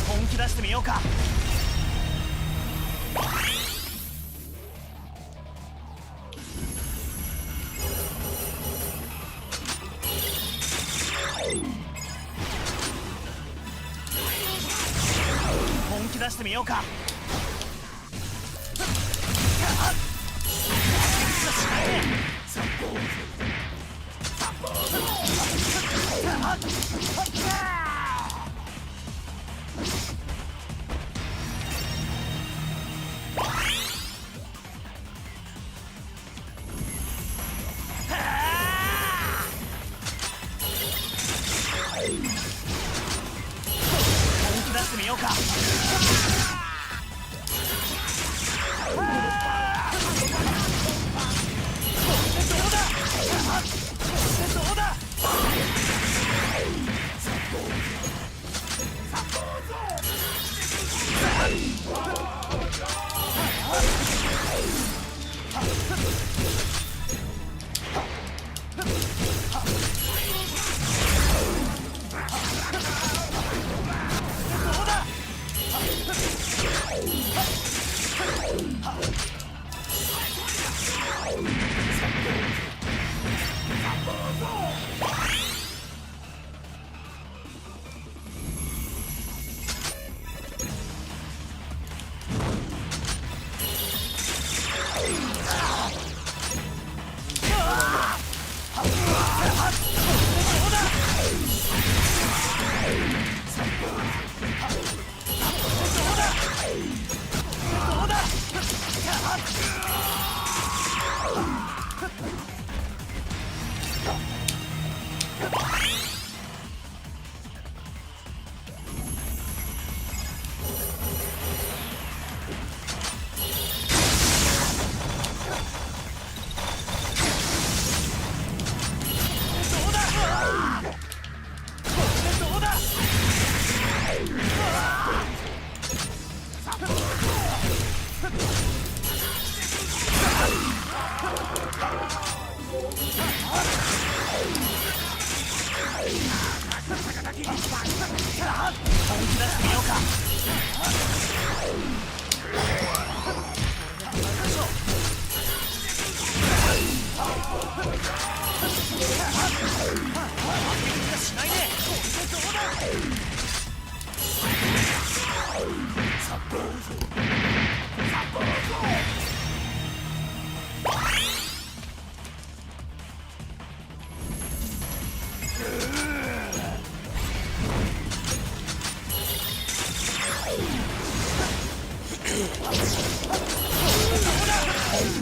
本気出してみようか。本気出してみようか。みようか。どうだ。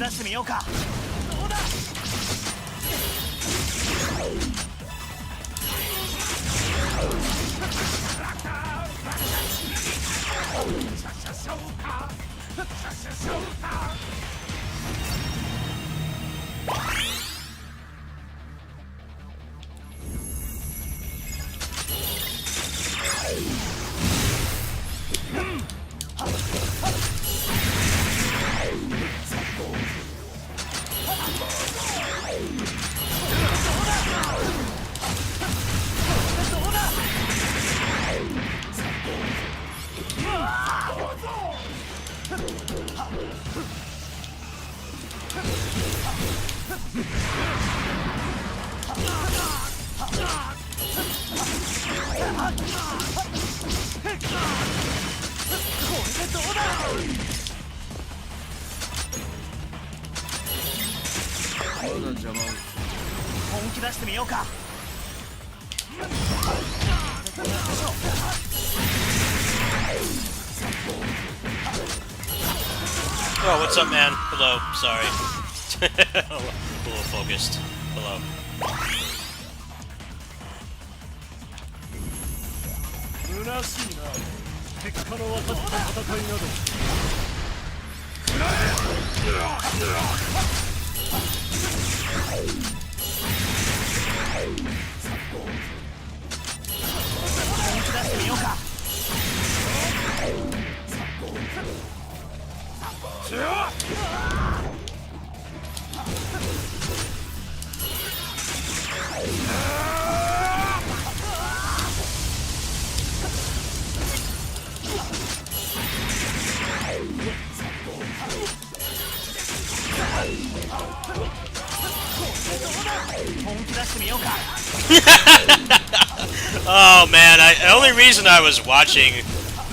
出してみようか。どうだ。どうだ。まだ邪魔を。本気出してみようか。Oh, what's up, man? Hello. Sorry. A little focused. Hello. 虚しいな。結果の分かった戦いなど。本気出してみようか。本気出してみようか。Oh man, the only reason I was watching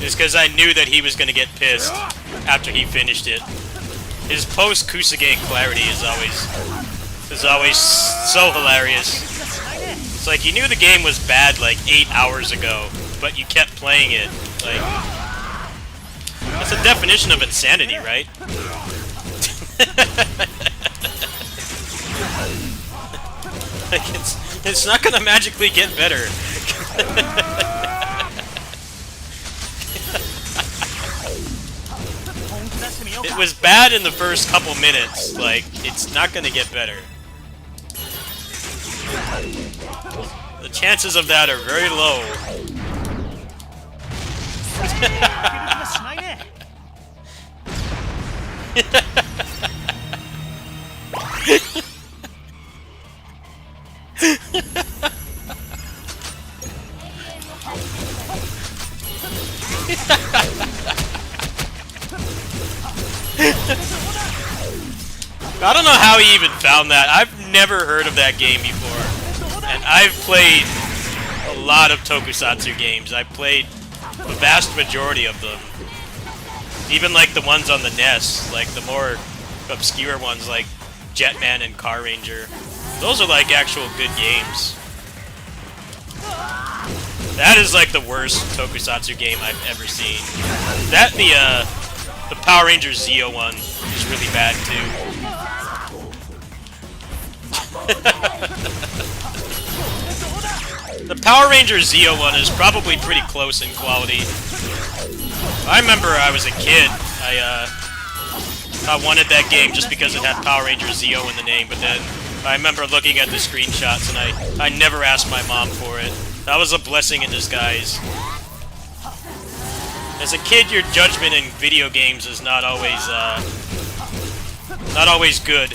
is because I knew that he was going to get pissed after he finished it. His post Kusage clarity is always so hilarious. It's like you knew the game was bad like 8 hours ago, but you kept playing it. Like, that's the definition of insanity, right? Like it's not gonna magically get better. It was bad in the first couple minutes, like, it's not gonna get better. The chances of that are very low. I don't know how he even found that. I've never heard of that game before. And I've played a lot of Tokusatsu games. I've played the vast majority of them. Even like the ones on the NES, like the more obscure ones like Jetman and Car Ranger. Those are like actual good games. That is like the worst Tokusatsu game I've ever seen. That and the Power Ranger Zeo one is really bad too. The Power Ranger Zeo one is probably pretty close in quality. I remember I was a kid. I wanted that game just because it had Power Ranger Zeo in the name, but then I remember looking at the screenshots and I never asked my mom for it. That was a blessing in disguise. As a kid, your judgment in video games is not always good.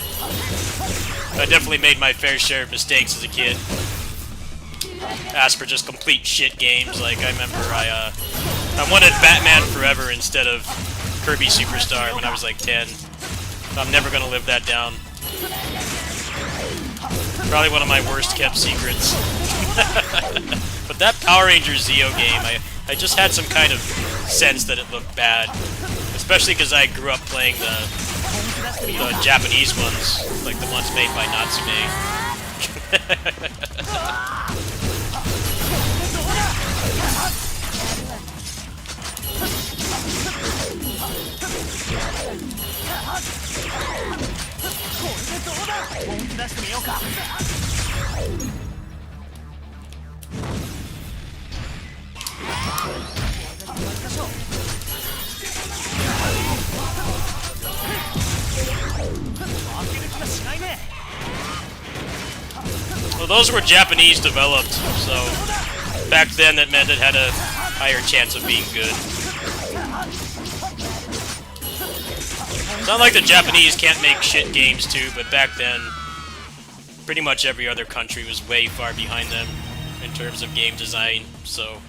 I definitely made my fair share of mistakes as a kid. Asked for just complete shit games. Like, I remember I wanted Batman Forever instead of Kirby Superstar when I was like 10. I'm never gonna live that down. Probably one of my worst kept secrets. But that Power Rangers Zeo game, I just had some kind of sense that it looked bad. Especially because I grew up playing the Japanese ones, like the ones made by Natsume. Well, those were Japanese developed, so back then that meant it had a higher chance of being good. It's not like the Japanese can't make shit games too, but back then, pretty much every other country was way far behind them in terms of game design, so...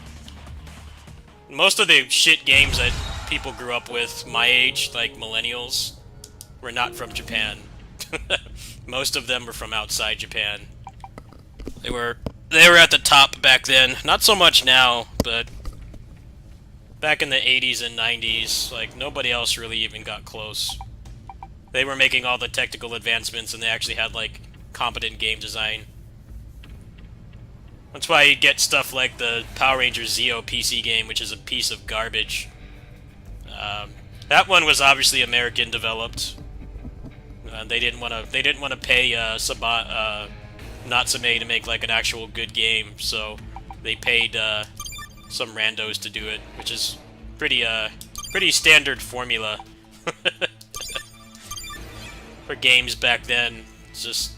Most of the shit games that people grew up with, my age, like millennials, were not from Japan. Most of them were from outside Japan. They were at the top back then. Not so much now, but back in the 80s and 90s, like, nobody else really even got close. They were making all the technical advancements, and they actually had, like, competent game design. That's why you get stuff like the Power Rangers Zeo PC game, which is a piece of garbage. That one was obviously American developed. They didn't want to pay Natsume to make like an actual good game, so they paid some randos to do it, which is pretty standard formula for games back then. It's just,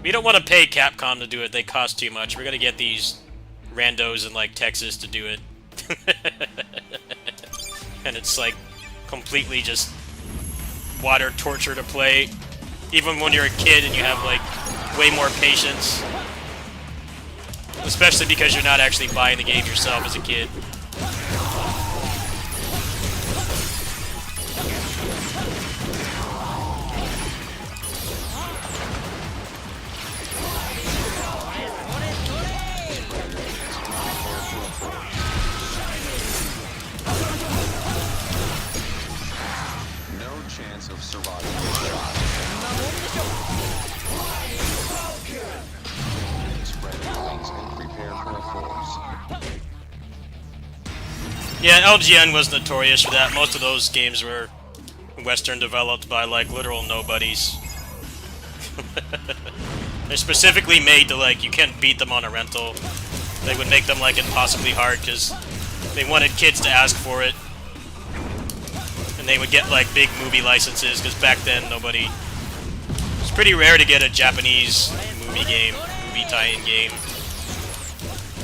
we don't want to pay Capcom to do it, they cost too much. We're gonna get these randos in like Texas to do it. And it's like completely just water torture to play, even when you're a kid and you have like way more patience. Especially because you're not actually buying the game yourself as a kid. Of surviving the shot. Spread your wings and prepare for a force. Yeah, LGN was notorious for that. Most of those games were Western developed by like literal nobodies. They're specifically made to like, you can't beat them on a rental. They would make them like impossibly hard because they wanted kids to ask for it. And they would get like big movie licenses, because back then nobody... It's pretty rare to get a Japanese movie tie-in game.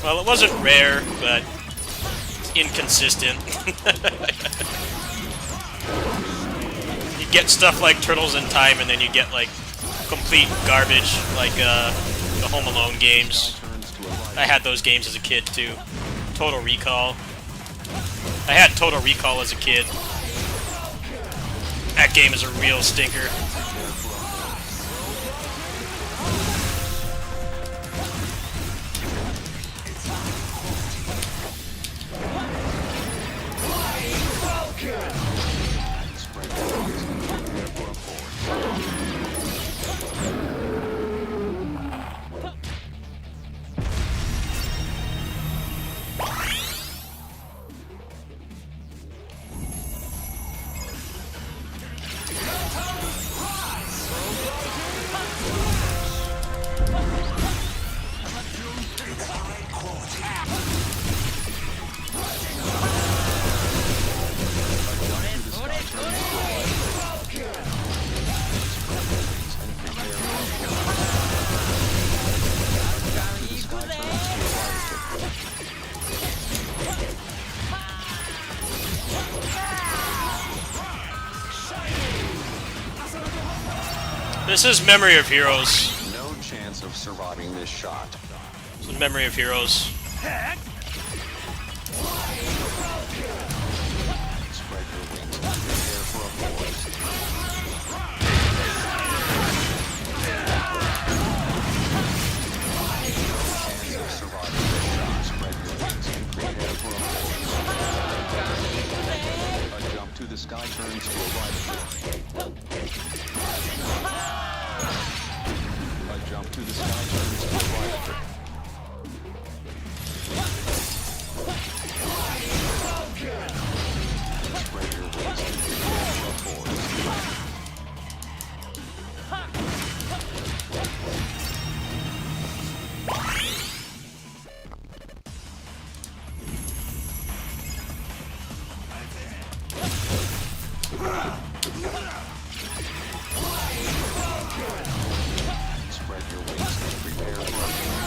Well, it wasn't rare, but inconsistent. You get stuff like Turtles in Time, and then you get like complete garbage, like the Home Alone games. I had those games as a kid too. Total Recall. I had Total Recall as a kid. That game is a real stinker. This is Memory of Heroes. No chance of surviving this shot. This is Memory of Heroes. Spread your wings and prepare for a force. Chance of surviving this shot. Spread your wings and prepare for a force. A jump to the sky turns to a right. A jump to the sky turns to a right. Spread your wings and prepare for a force. Spread your wings and prepare for a force.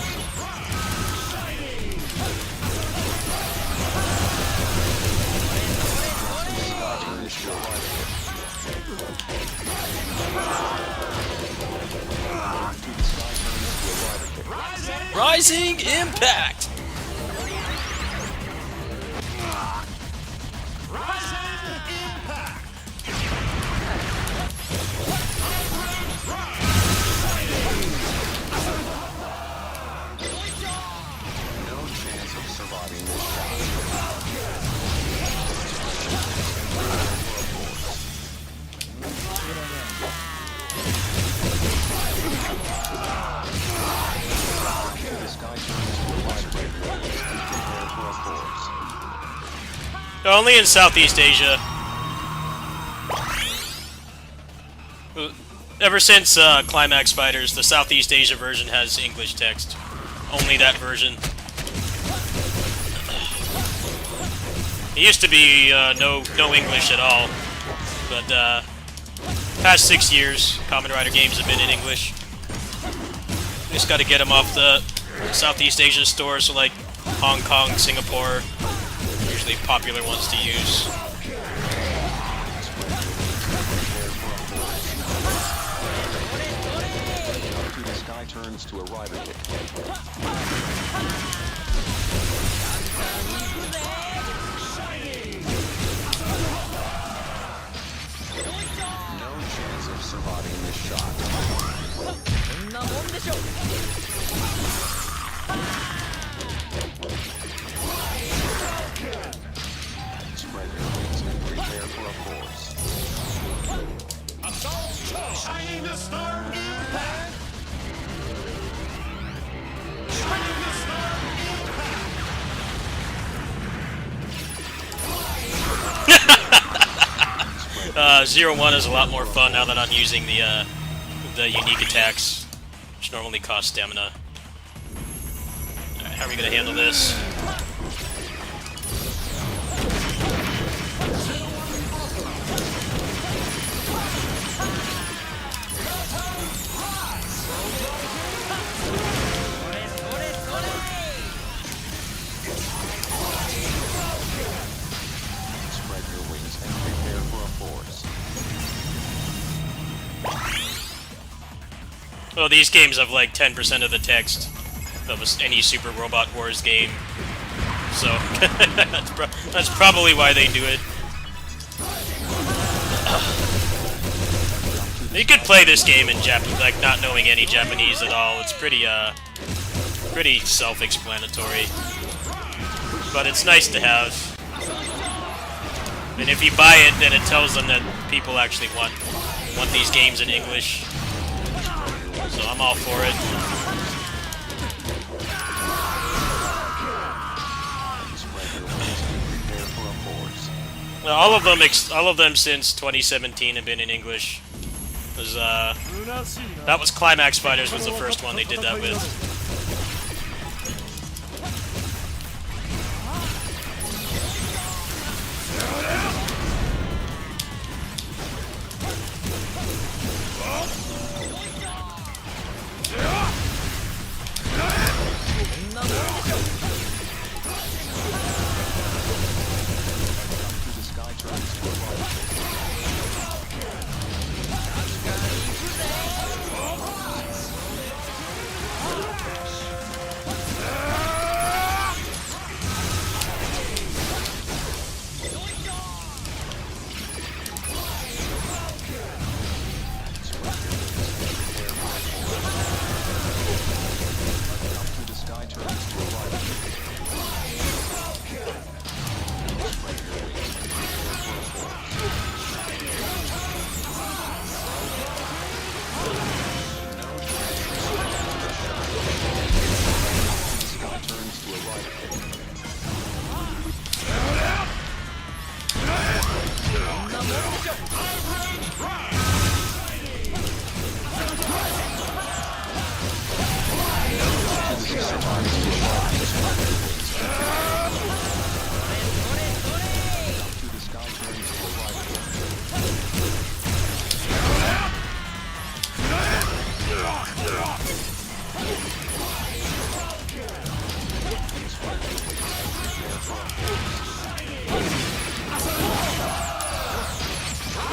Rising Impact! Only in Southeast Asia. Ever since Climax Fighters, the Southeast Asia version has English text. Only that version. It used to be no English at all, but past 6 years, Kamen Rider games have been in English. Just got to get them off the Southeast Asia store, so like Hong Kong, Singapore, usually popular ones to use. The sky turns to a rider kick. No chance of surviving this shot. Spread your wings and prepare for a force. Shining the star impact! Shining the star impact! 0-1 is a lot more fun now that I'm using the unique attacks, which normally cost stamina. Alright, how are we gonna handle this? Spread your wings and prepare for a force. Well, these games have like 10% of the text of any Super Robot Wars game, so that's probably why they do it. You could play this game in Japanese, like not knowing any Japanese at all. It's pretty self-explanatory, but it's nice to have. And if you buy it, then it tells them that people actually want these games in English. So I'm all for it. Well, all of them since 2017 have been in English. That was Climax Fighters was the first one they did that with.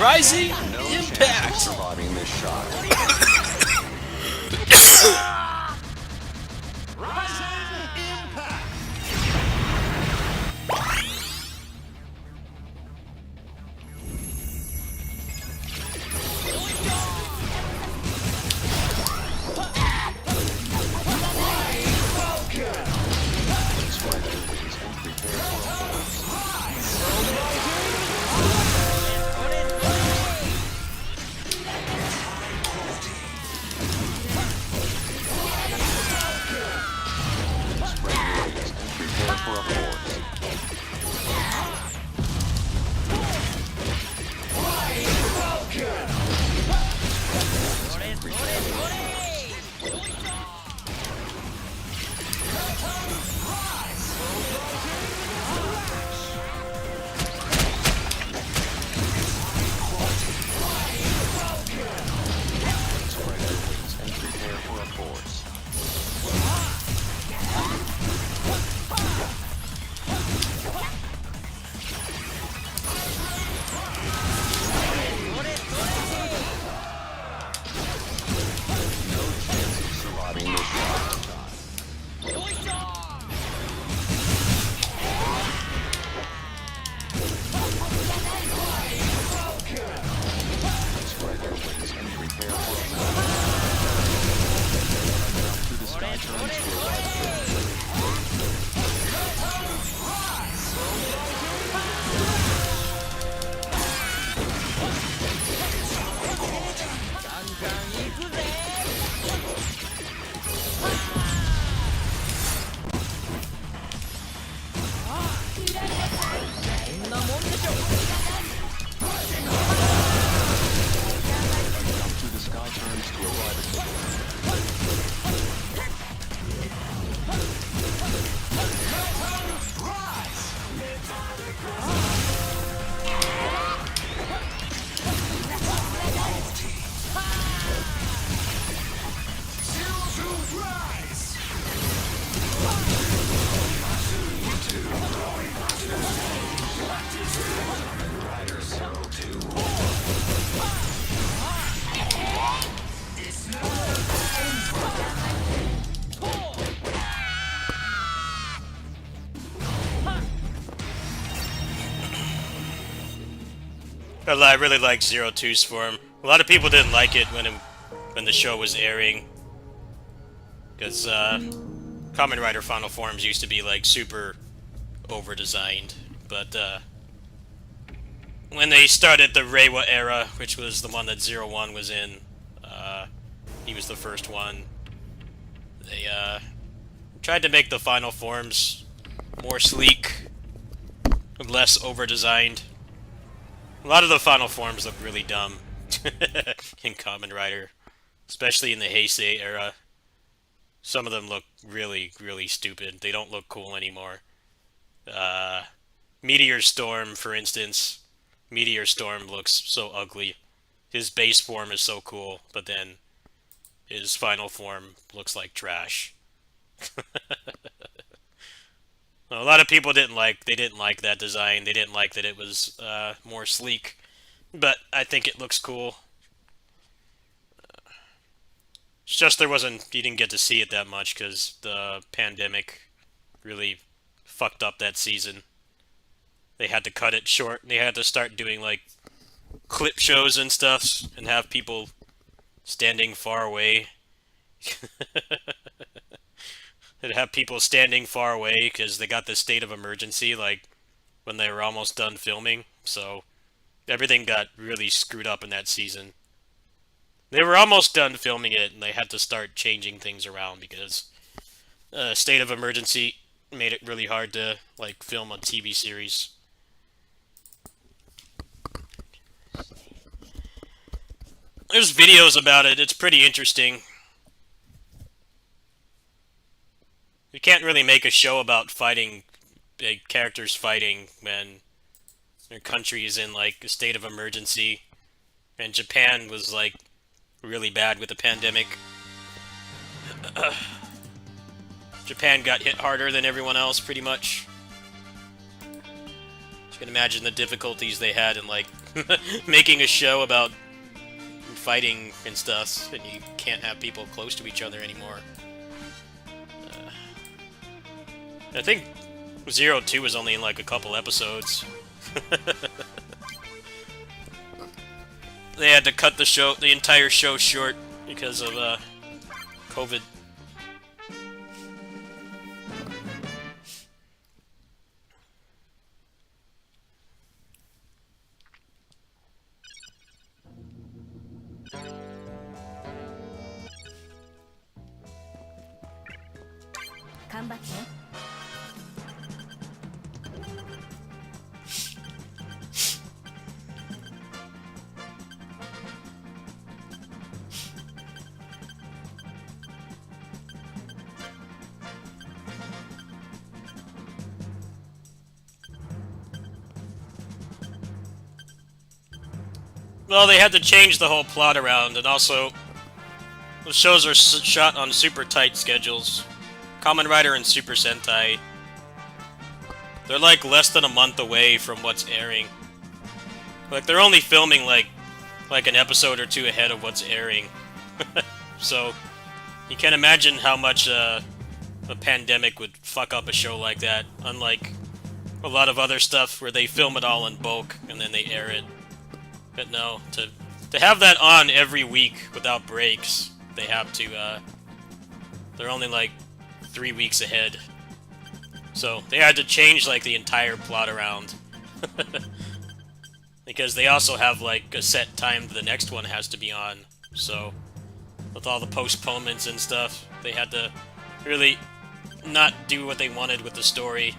Rising Impact! Surviving this shot. I really liked Zero Two's form. A lot of people didn't like it when the show was airing, because Kamen Rider Final Forms used to be like super over-designed. But when they started the Reiwa era, which was the one that Zero One was in, he was the first one. They tried to make the Final Forms more sleek, less over-designed. A lot of the Final Forms look really dumb in Kamen Rider, especially in the Heisei era. Some of them look really, really stupid. They don't look cool anymore. Meteor Storm, for instance. Meteor Storm looks so ugly. His base form is so cool, but then his final form looks like trash. A lot of people didn't like that design. They didn't like that it was more sleek, but I think it looks cool. It's just you didn't get to see it that much because the pandemic really fucked up that season. They had to cut it short. They had to start doing like clip shows and stuff and have people standing far away. They'd have people standing far away because they got the state of emergency like when they were almost done filming. So everything got really screwed up in that season. They were almost done filming it and they had to start changing things around because state of emergency made it really hard to like film a TV series. There's videos about it. It's pretty interesting. You can't really make a show about fighting, big characters fighting when their country is in like a state of emergency, and Japan was like really bad with the pandemic. Japan got hit harder than everyone else, pretty much. You can imagine the difficulties they had in like making a show about fighting and stuff, and you can't have people close to each other anymore. I think Zero Two was only in like a couple episodes. They had to cut the entire show short because of COVID. Well, they had to change the whole plot around, and also the shows are shot on super tight schedules. Kamen Rider and Super Sentai, they're like less than a month away from what's airing. Like they're only filming like an episode or two ahead of what's airing. So you can imagine how much a pandemic would fuck up a show like that, unlike a lot of other stuff where they film it all in bulk and then they air it. But no, to have that on every week without breaks, they have to, they're only like 3 weeks ahead. So they had to change like the entire plot around. Because they also have like a set time the next one has to be on. So with all the postponements and stuff, they had to really not do what they wanted with the story.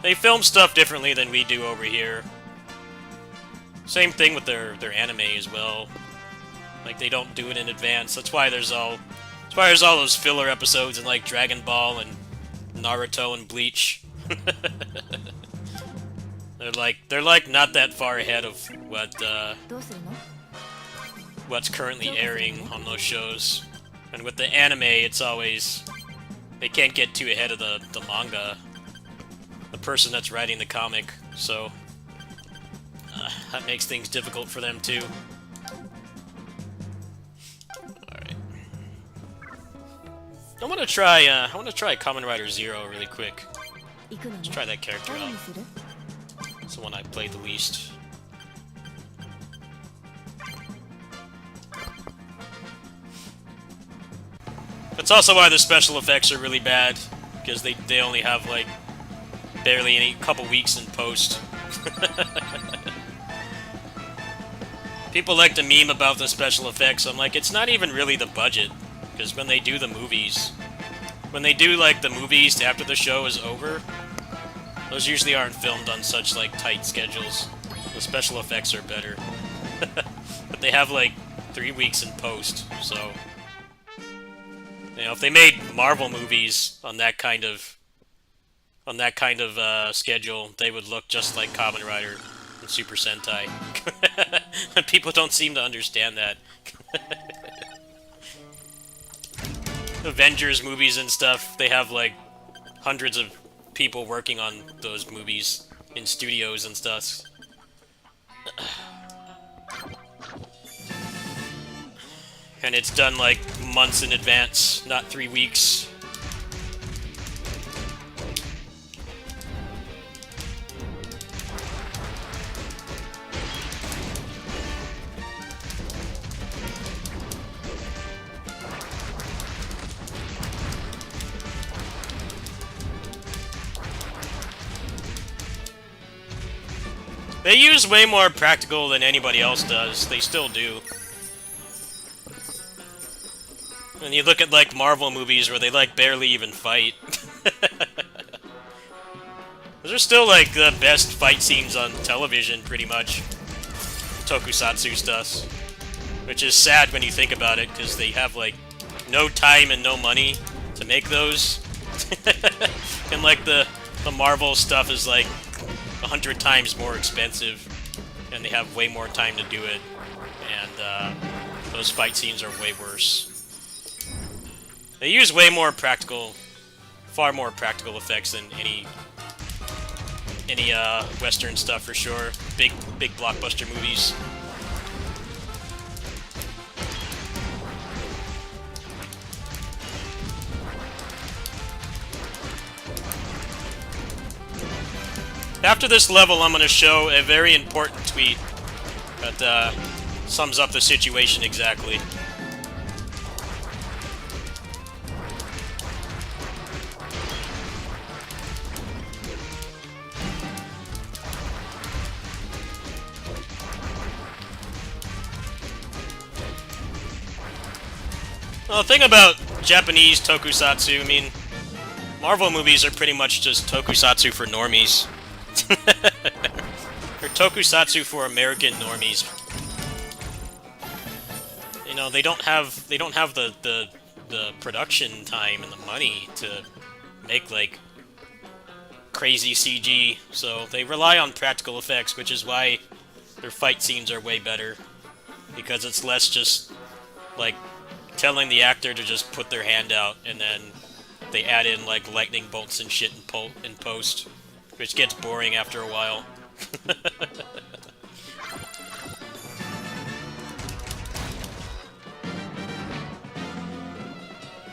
They film stuff differently than we do over here. Same thing with their anime as well. Like they don't do it in advance. That's why there's all those filler episodes in like Dragon Ball and Naruto and Bleach. They're like not that far ahead of what's currently airing on those shows. And with the anime, it's always they can't get too ahead of the manga. The person that's writing the comic, so that makes things difficult for them too. All right, I want to try Kamen Rider Zero really quick. Let's try that character out. It's the one I played the least. That's also why the special effects are really bad, because they only have, like, barely any couple weeks in post. People like to meme about the special effects. I'm like, it's not even really the budget, because when they do the movies, when they do, like, the movies after the show is over, those usually aren't filmed on such, like, tight schedules. The special effects are better. But they have, like, 3 weeks in post, so... You know, if they made Marvel movies on that kind of schedule, they would look just like Kamen Rider and Super Sentai. People don't seem to understand that. Avengers movies and stuff, they have like hundreds of people working on those movies in studios and stuff. And it's done like months in advance, not 3 weeks. They use way more practical than anybody else does. They still do. And you look at, like, Marvel movies where they, like, barely even fight. Those are still, like, the best fight scenes on television, pretty much. Tokusatsu stuff. Which is sad when you think about it, because they have, like, no time and no money to make those. And, like, the Marvel stuff is, like, 100 times more expensive. And they have way more time to do it. And, those fight scenes are way worse. They use way more practical, far more practical effects than any Western stuff for sure. Big blockbuster movies. After this level, I'm going to show a very important tweet that sums up the situation exactly. Well, the thing about Japanese tokusatsu, I mean, Marvel movies are pretty much just tokusatsu for normies. Or tokusatsu for American normies. You know, they don't have the production time and the money to make, like, crazy CG, so they rely on practical effects, which is why their fight scenes are way better. Because it's less just, like, telling the actor to just put their hand out, and then they add in, like, lightning bolts and shit in post, which gets boring after a while.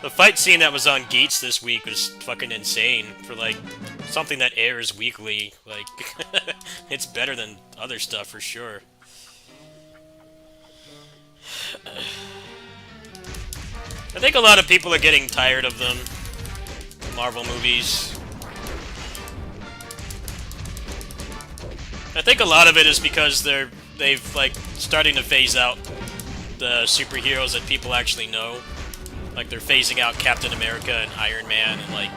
The fight scene that was on Geats this week was fucking insane for, like, something that airs weekly. Like, it's better than other stuff for sure. I think a lot of people are getting tired of them. Marvel movies. I think a lot of it is because they've like starting to phase out the superheroes that people actually know. Like they're phasing out Captain America and Iron Man, and like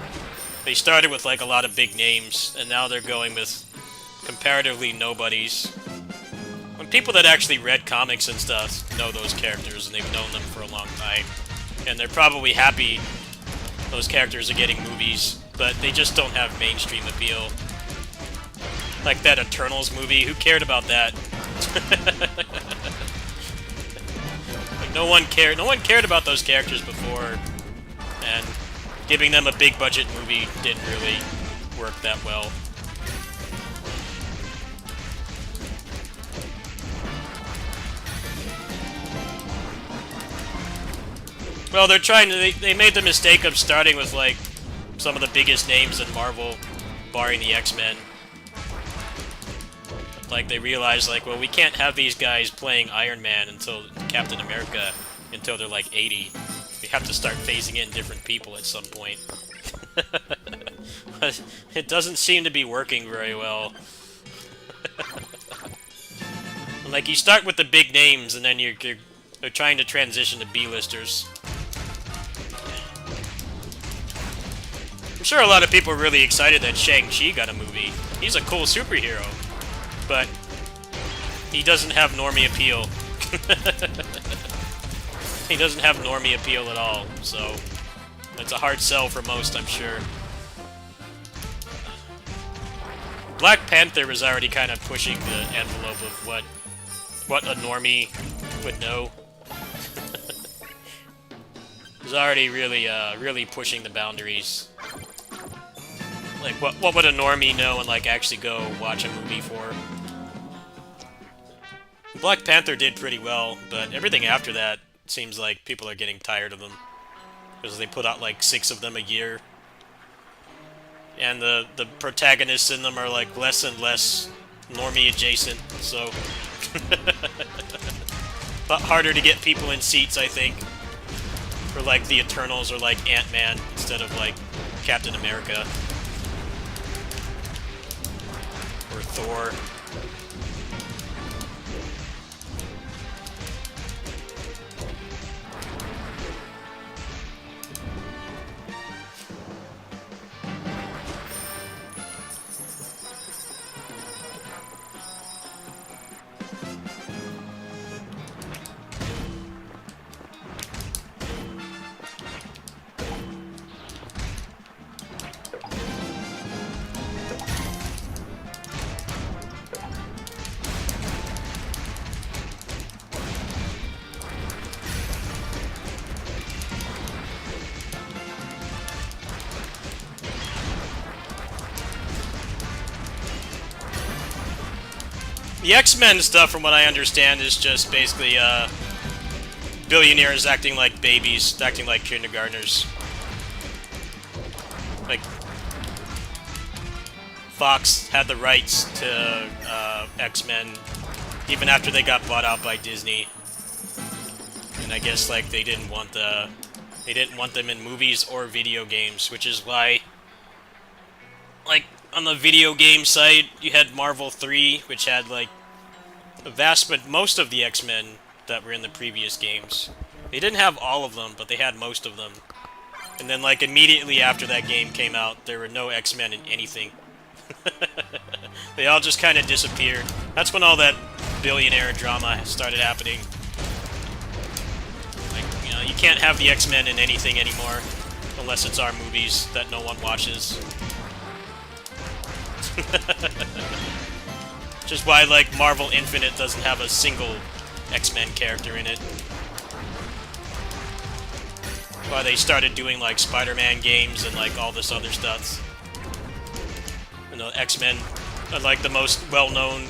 they started with like a lot of big names, and now they're going with comparatively nobodies. When people that actually read comics and stuff know those characters, and they've known them for a long time. And they're probably happy those characters are getting movies, but they just don't have mainstream appeal. Like that Eternals movie, who cared about that? Like no one cared about those characters before, and giving them a big budget movie didn't really work that well. Well, they're trying to. They made the mistake of starting with like some of the biggest names in Marvel, barring the X-Men. Like, they realized, like, well, we can't have these guys playing Iron Man until Captain America until they're like 80. We have to start phasing in different people at some point. But it doesn't seem to be working very well. Like, you start with the big names, and then you're trying to transition to B-listers. I'm sure a lot of people are really excited that Shang-Chi got a movie. He's a cool superhero, but he doesn't have normie appeal. He doesn't have normie appeal at all, so it's a hard sell for most, I'm sure. Black Panther was already kind of pushing the envelope of what a normie would know. It was already really pushing the boundaries. Like, what would a normie know and, like, actually go watch a movie for? Black Panther did pretty well, but everything after that seems like people are getting tired of them. Because they put out, like, 6 of them a year. And the protagonists in them are, like, less and less normie adjacent, so... A lot harder to get people in seats, I think. For, like, the Eternals or, like, Ant-Man instead of, like, Captain America. Or Thor. The X-Men stuff, from what I understand, is just basically, billionaires acting like babies, acting like kindergartners. Like, Fox had the rights to, X-Men, even after they got bought out by Disney. And I guess, like, they didn't want them in movies or video games, which is why, like, on the video game side, you had Marvel 3, which had, like, most of the X-Men that were in the previous games. They didn't have all of them, but they had most of them. And then, like, immediately after that game came out, there were no X-Men in anything. They all just kind of disappeared. That's when all that billionaire drama started happening. Like, you know, you can't have the X-Men in anything anymore, unless it's our movies that no one watches. Which is why, like, Marvel Infinite doesn't have a single X-Men character in it. Why they started doing, like, Spider-Man games and, like, all this other stuff. And the X-Men are, like, the most well-known,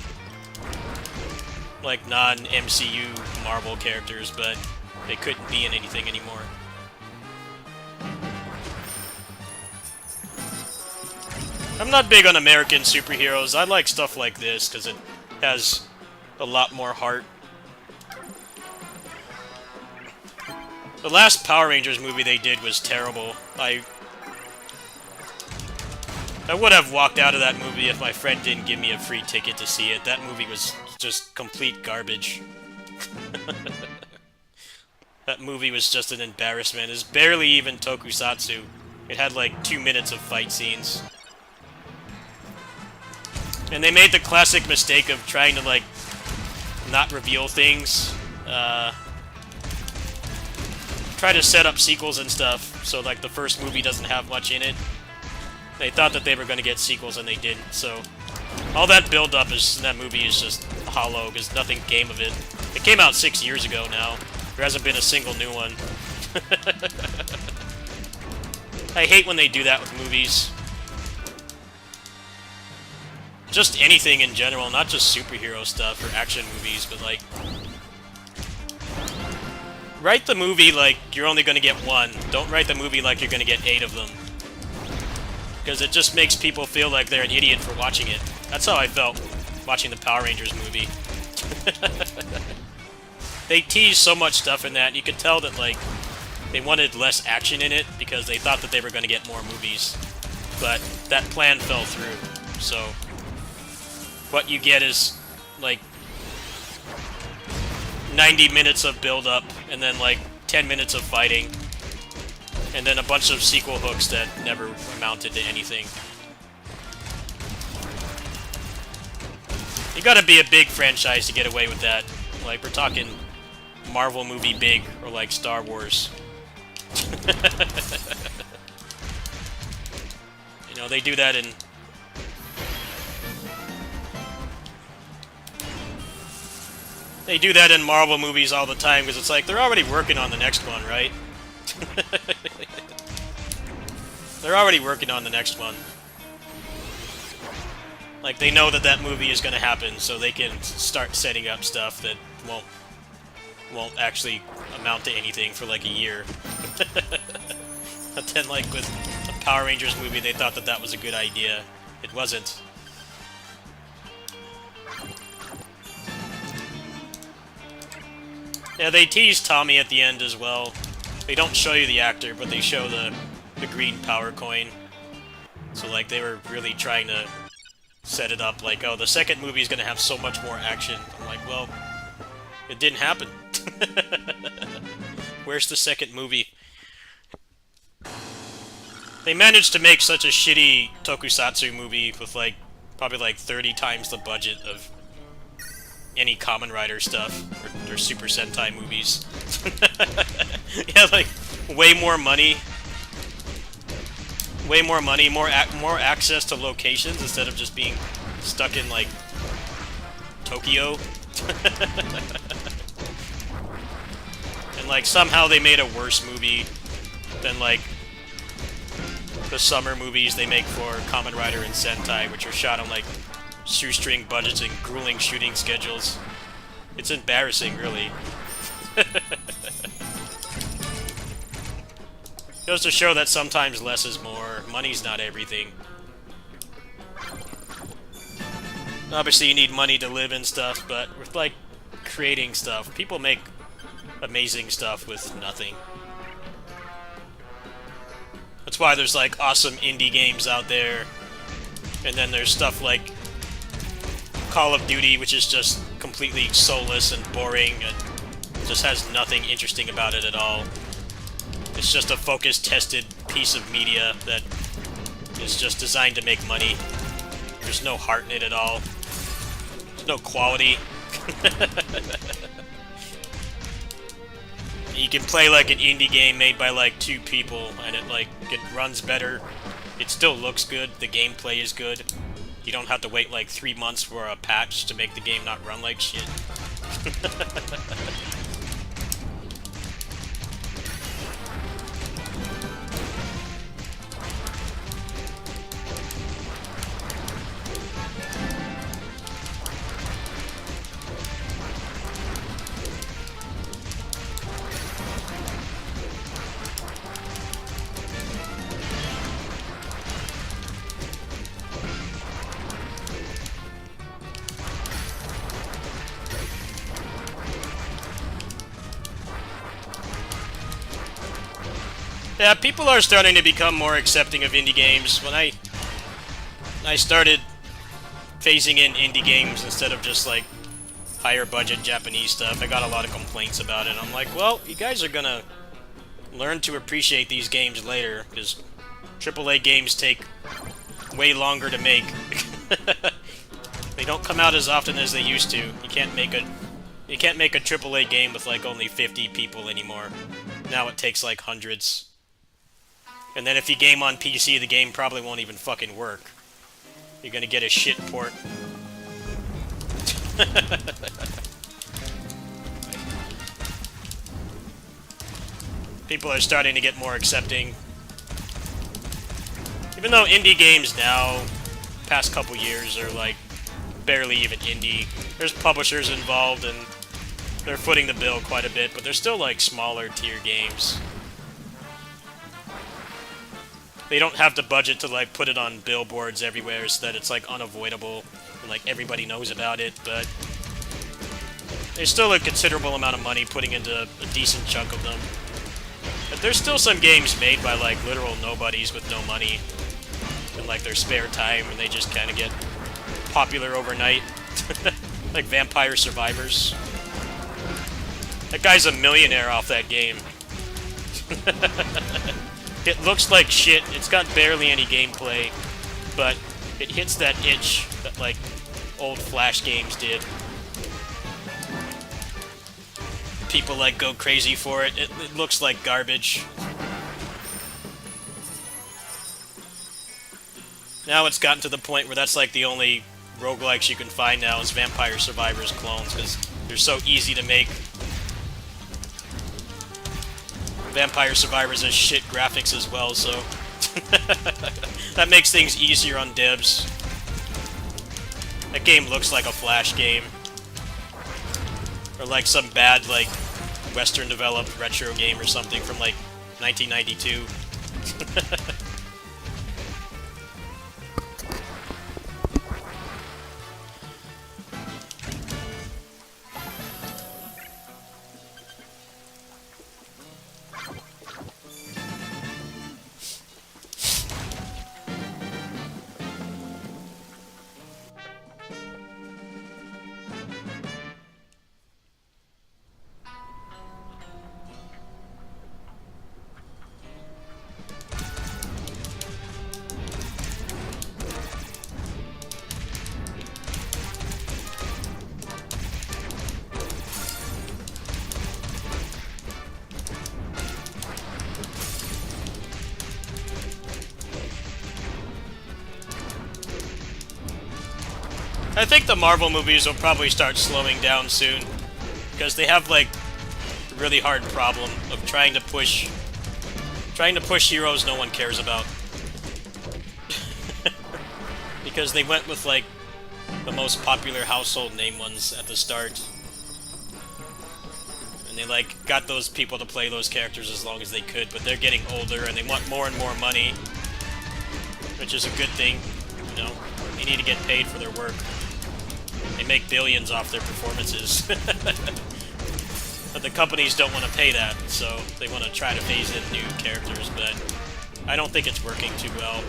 like, non-MCU Marvel characters, but they couldn't be in anything anymore. I'm not big on American superheroes. I like stuff like this, because it has a lot more heart. The last Power Rangers movie they did was terrible. I would have walked out of that movie if my friend didn't give me a free ticket to see it. That movie was just complete garbage. That movie was just an embarrassment. It's barely even Tokusatsu. It had like 2 minutes of fight scenes. And they made the classic mistake of trying to, like, not reveal things. Try to set up sequels and stuff, so, like, the first movie doesn't have much in it. They thought that they were going to get sequels, and they didn't, so... all that build-up in that movie is just hollow, because nothing came of it. It came out 6 years ago now. There hasn't been a single new one. I hate when they do that with movies. Just anything in general, not just superhero stuff or action movies, but, like... write the movie like you're only going to get one. Don't write the movie like you're going to get 8 of them. Because it just makes people feel like they're an idiot for watching it. That's how I felt watching the Power Rangers movie. They teased so much stuff in that, and you could tell that, like, they wanted less action in it because they thought that they were going to get more movies. But that plan fell through, so what you get is, like, 90 minutes of build-up, and then, like, 10 minutes of fighting, and then a bunch of sequel hooks that never amounted to anything. You gotta be a big franchise to get away with that. Like, we're talking Marvel movie big, or like Star Wars. You know, they do that in... They do that in Marvel movies all the time, because it's like, they're already working on the next one, right? They're already working on the next one. Like, they know that that movie is going to happen, so they can start setting up stuff that won't actually amount to anything for like a year. But then, like, with the Power Rangers movie, they thought that that was a good idea. It wasn't. Yeah, they tease Tommy at the end as well. They don't show you the actor, but they show the green power coin. So, like, they were really trying to set it up like, oh, the second movie is going to have so much more action. I'm like, well, it didn't happen. Where's the second movie? They managed to make such a shitty Tokusatsu movie with, like, probably like 30 times the budget of any Kamen Rider stuff, or Super Sentai movies. Yeah, like, way more money, more access to locations instead of just being stuck in, like, Tokyo. And, like, somehow they made a worse movie than, like, the summer movies they make for Kamen Rider and Sentai, which are shot on, like, shoestring budgets and grueling shooting schedules. It's embarrassing, really. Goes to show that sometimes less is more. Money's not everything. Obviously, you need money to live and stuff, but with, like, creating stuff, people make amazing stuff with nothing. That's why there's, like, awesome indie games out there, and then there's stuff like Call of Duty, which is just completely soulless and boring, and just has nothing interesting about it at all. It's just a focus-tested piece of media that is just designed to make money. There's no heart in it at all. There's no quality. You can play like an indie game made by like 2 people, and it runs better. It still looks good. The gameplay is good. You don't have to wait like 3 months for a patch to make the game not run like shit. Yeah, people are starting to become more accepting of indie games. When I started phasing in indie games instead of just, like, higher budget Japanese stuff, I got a lot of complaints about it. I'm like, well, you guys are gonna learn to appreciate these games later, because AAA games take way longer to make. They don't come out as often as they used to. You can't make a AAA game with, like, only 50 people anymore. Now it takes, like, hundreds. And then if you game on PC, the game probably won't even fucking work. You're gonna get a shit port. People are starting to get more accepting. Even though indie games now, past couple years, are like barely even indie. There's publishers involved and they're footing the bill quite a bit, but they're still like smaller tier games. They don't have the budget to like put it on billboards everywhere so that it's like unavoidable. and like everybody knows about it, but there's still a considerable amount of money putting into a decent chunk of them. But there's still some games made by like literal nobodies with no money in like their spare time, and they just kind of get popular overnight. Like Vampire Survivors. That guy's a millionaire off that game. It looks like shit. It's got barely any gameplay, but it hits that itch that like old Flash games did. People like go crazy for it. It looks like garbage. Now it's gotten to the point where that's like the only roguelikes you can find now is Vampire Survivors clones, because they're so easy to make. Vampire Survivors has shit graphics as well, so that makes things easier on devs. That game looks like a Flash game. Or like some bad, like, Western developed retro game or something from like 1992. I think the Marvel movies will probably start slowing down soon, because they have like a really hard problem of trying to push heroes no one cares about. Because they went with like the most popular household name ones at the start. And they like got those people to play those characters as long as they could, but they're getting older and they want more and more money. Which is a good thing, you know? They need to get paid for their work. They make billions off their performances. But the companies don't want to pay that, so they want to try to phase in new characters, but I don't think it's working too well.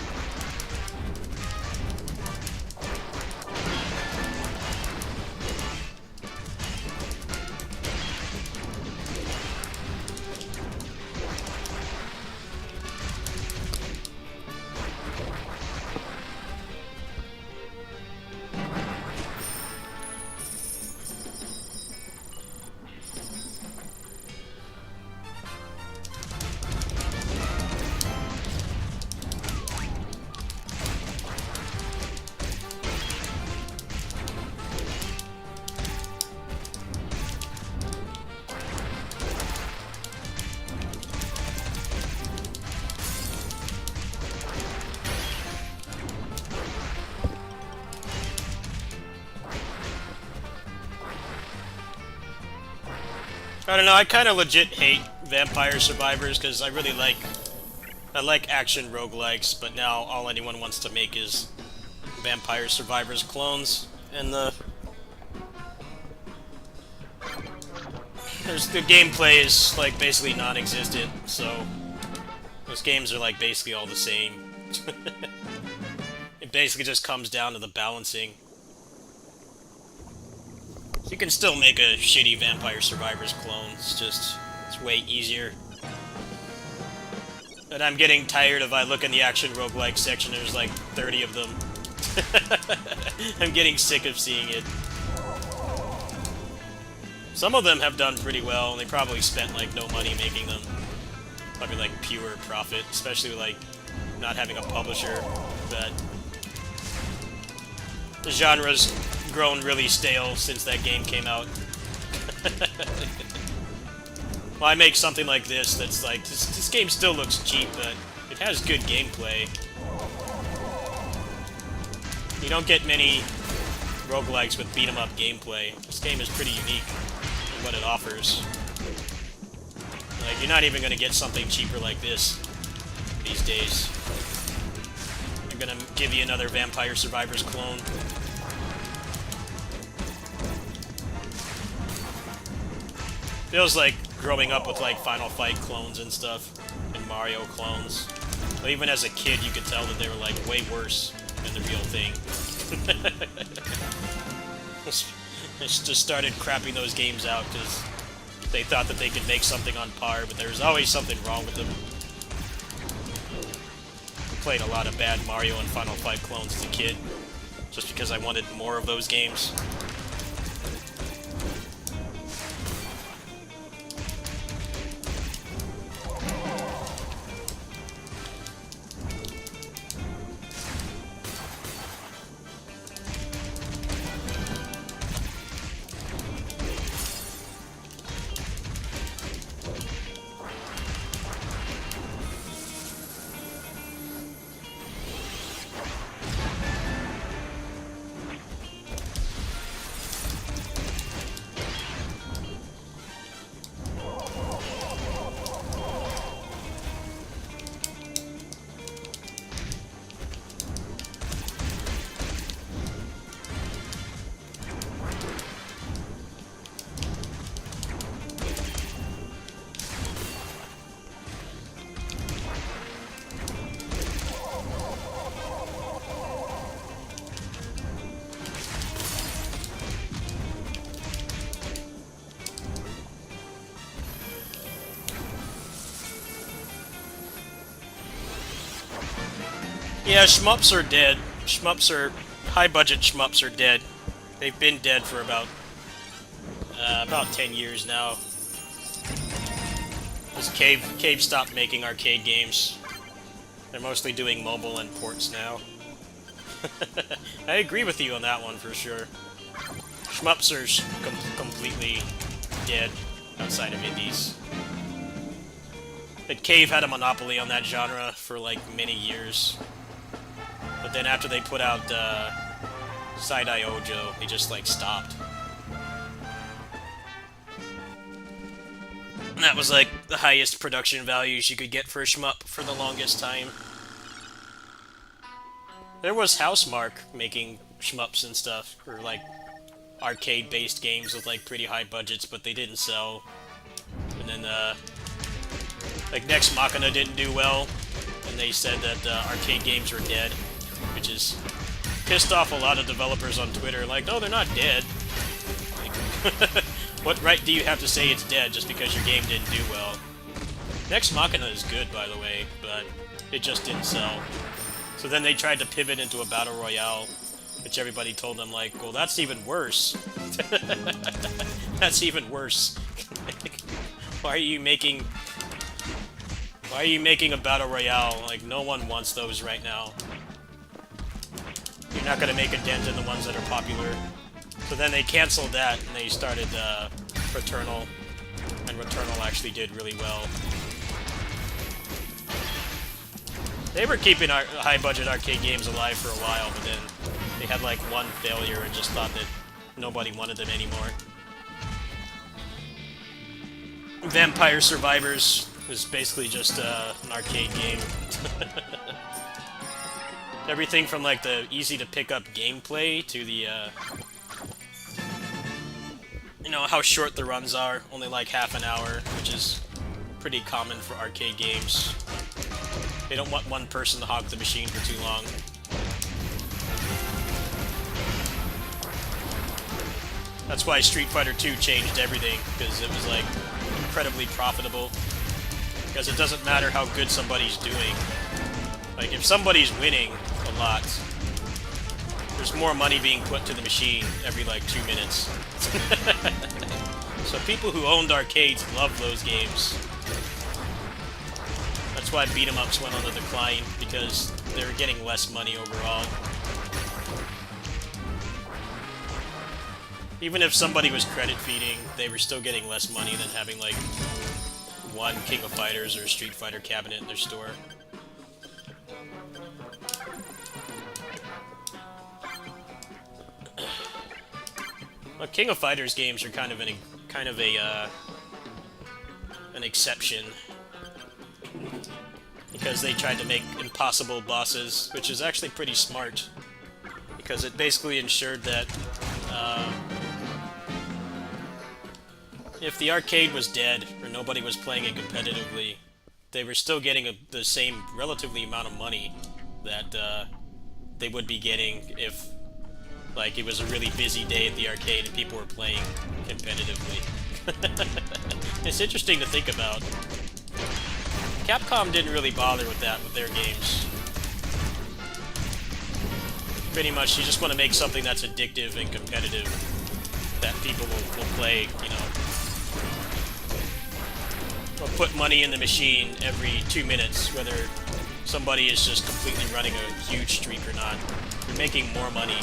I don't know, I kind of legit hate Vampire Survivors because I like action roguelikes, but now all anyone wants to make is Vampire Survivors clones, and the gameplay is like basically non-existent, so those games are like basically all the same. It basically just comes down to the balancing. You can still make a shitty Vampire Survivors clone, it's way easier. But I'm getting tired of, I look in the action roguelike section, there's like 30 of them. I'm getting sick of seeing it. Some of them have done pretty well, and they probably spent like no money making them. Probably like pure profit, especially like not having a publisher, but the genre's grown really stale since that game came out. Well, I make something like this that's like, this game still looks cheap, but it has good gameplay. You don't get many roguelikes with beat-em-up gameplay. This game is pretty unique in what it offers. Like, you're not even gonna get something cheaper like this these days. I'm gonna give you another Vampire Survivors clone. Feels like growing up with like Final Fight clones and stuff, and Mario clones. But even as a kid, you could tell that they were like way worse than the real thing. Just started crapping those games out because they thought that they could make something on par, but there was always something wrong with them. I played a lot of bad Mario and Final Fight clones as a kid, just because I wanted more of those games. Yeah, shmups are dead. High-budget shmups are dead. They've been dead for about 10 years now. Because Cave stopped making arcade games. They're mostly doing mobile and ports now. I agree with you on that one for sure. Shmups are completely dead outside of indies. But Cave had a monopoly on that genre for like many years. But then after they put out Side-Eye Ojo, they just like stopped. And that was like the highest production values you could get for a shmup for the longest time. There was Housemarque making shmups and stuff, or like arcade-based games with like pretty high budgets, but they didn't sell. And then like Nex Machina didn't do well, and they said that arcade games were dead, which is pissed off a lot of developers on Twitter. Like, no, they're not dead. Like, what right do you have to say it's dead just because your game didn't do well? Nex Machina is good, by the way, but it just didn't sell. So then they tried to pivot into a battle royale, which everybody told them, like, well, that's even worse. That's even worse. Why are you making a battle royale? Like, no one wants those right now. You're not gonna make a dent in the ones that are popular. So then they canceled that, and they started Returnal, and Returnal actually did really well. They were keeping high-budget arcade games alive for a while, but then they had like one failure and just thought that nobody wanted them anymore. Vampire Survivors is basically just an arcade game. Everything from like the easy-to-pick-up gameplay to the, you know, how short the runs are, only like half an hour, which is pretty common for arcade games. They don't want one person to hog the machine for too long. That's why Street Fighter 2 changed everything, because it was like incredibly profitable. Because it doesn't matter how good somebody's doing. Like, if somebody's winning a lot, there's more money being put to the machine every like 2 minutes. So people who owned arcades loved those games. That's why beat-em-ups went on the decline, because they were getting less money overall. Even if somebody was credit feeding, they were still getting less money than having like one King of Fighters or Street Fighter cabinet in their store. Well, King of Fighters games are kind of an exception, because they tried to make impossible bosses, which is actually pretty smart, because it basically ensured that if the arcade was dead or nobody was playing it competitively, they were still getting the same relatively amount of money that they would be getting if, like, it was a really busy day at the arcade and people were playing competitively. It's interesting to think about. Capcom didn't really bother with that with their games. Pretty much, you just want to make something that's addictive and competitive that people will play, you know. Or put money in the machine every 2 minutes, whether somebody is just completely running a huge streak or not. You're making more money.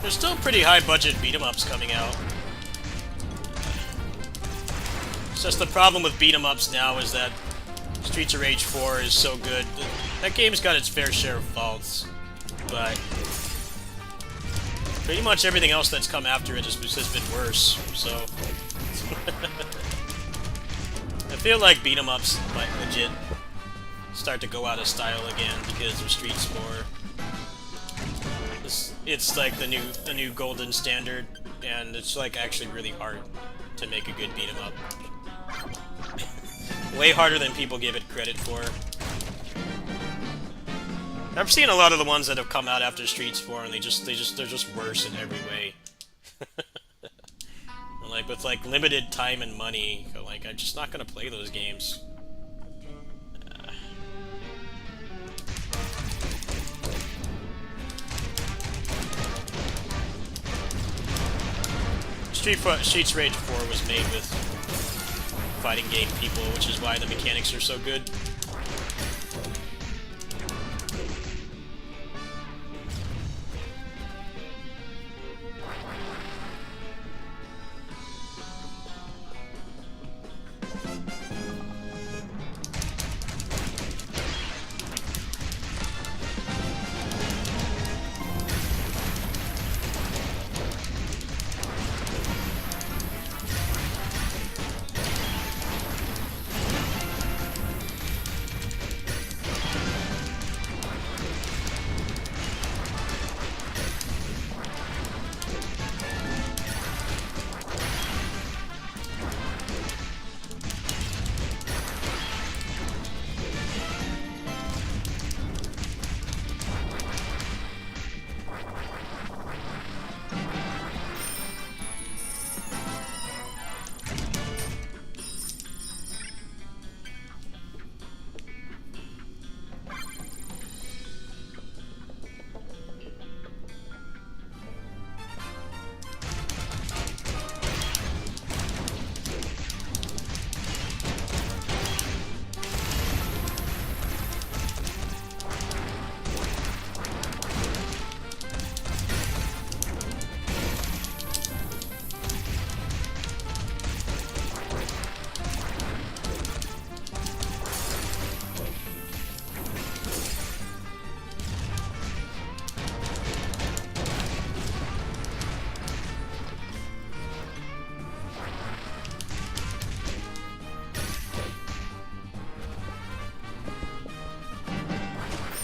There's still pretty high budget beat-em-ups coming out. It's just the problem with beat-em-ups now is that Streets of Rage 4 is so good. That game's got its fair share of faults, but pretty much everything else that's come after it has been worse, so... I feel like beat-em-ups might legit start to go out of style again because of Streets 4. It's like the new golden standard, and it's like actually really hard to make a good beat 'em up. Way harder than people give it credit for. I've seen a lot of the ones that have come out after Streets 4, and they're just worse in every way. Like with like limited time and money, like I'm just not gonna play those games. Streets Rage 4 was made with fighting game people, which is why the mechanics are so good.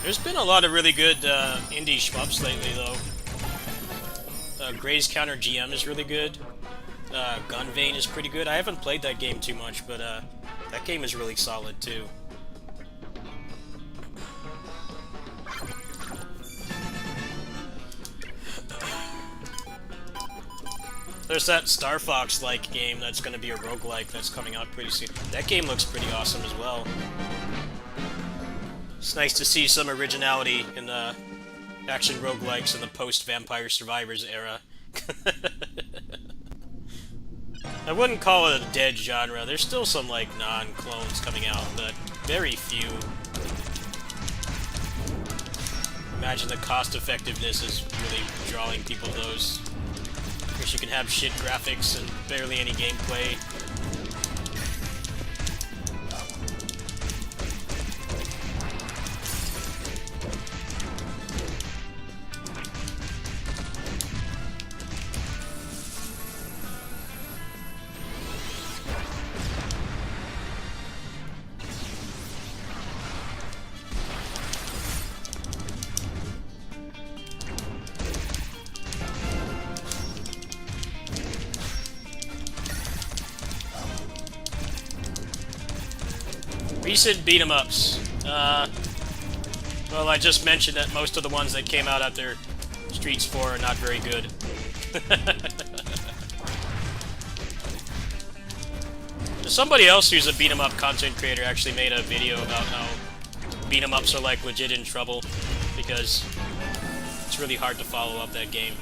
There's been a lot of really good indie shmups lately, though. Gray's Counter GM is really good. Gunvein is pretty good. I haven't played that game too much, but that game is really solid, too. There's that Star Fox-like game that's going to be a roguelike that's coming out pretty soon. That game looks pretty awesome as well. It's nice to see some originality in the action roguelikes in the post-Vampire Survivors era. I wouldn't call it a dead genre. There's still some, like, non-clones coming out, but very few. Imagine the cost-effectiveness is really drawing people to those. Because you can have shit graphics and barely any gameplay. Recent beat-em-ups. Well, I just mentioned that most of the ones that came out after Streets 4 are not very good. Somebody else who's a beat-em-up content creator actually made a video about how beat-em-ups are like legit in trouble because it's really hard to follow up that game.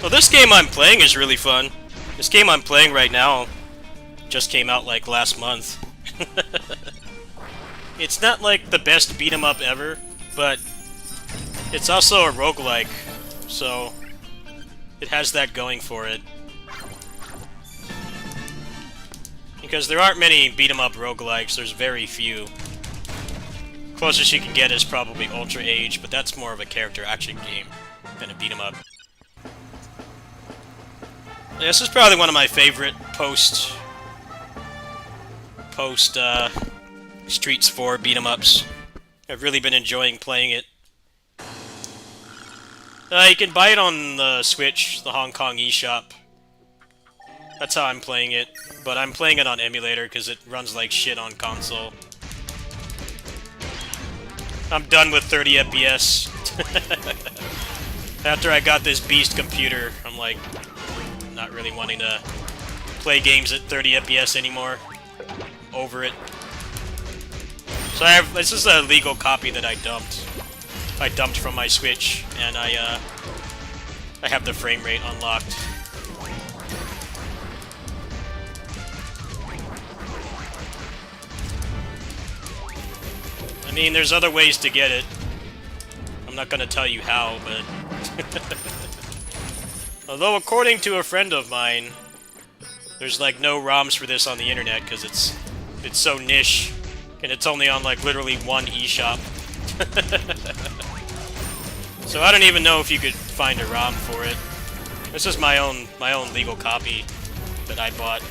Well, this game I'm playing is really fun. This game I'm playing right now just came out like last month. It's not like the best beat 'em up ever, but it's also a roguelike, so it has that going for it. Because there aren't many beat 'em up roguelikes, there's very few. Closest you can get is probably Ultra Age, but that's more of a character action game than a beat 'em up. This is probably one of my favorite post Streets 4 beat-em-ups. I've really been enjoying playing it. You can buy it on the Switch, the Hong Kong eShop. That's how I'm playing it, but I'm playing it on emulator because it runs like shit on console. I'm done with 30 FPS. After I got this beast computer, I'm like, not really wanting to play games at 30 FPS anymore. Over it. So this is a legal copy that I dumped. I dumped from my Switch, and I have the frame rate unlocked. I mean, there's other ways to get it. I'm not gonna tell you how, but... Although, according to a friend of mine, there's like no ROMs for this on the internet because it's so niche, and it's only on like literally one eShop. So I don't even know if you could find a ROM for it. This is my own legal copy that I bought.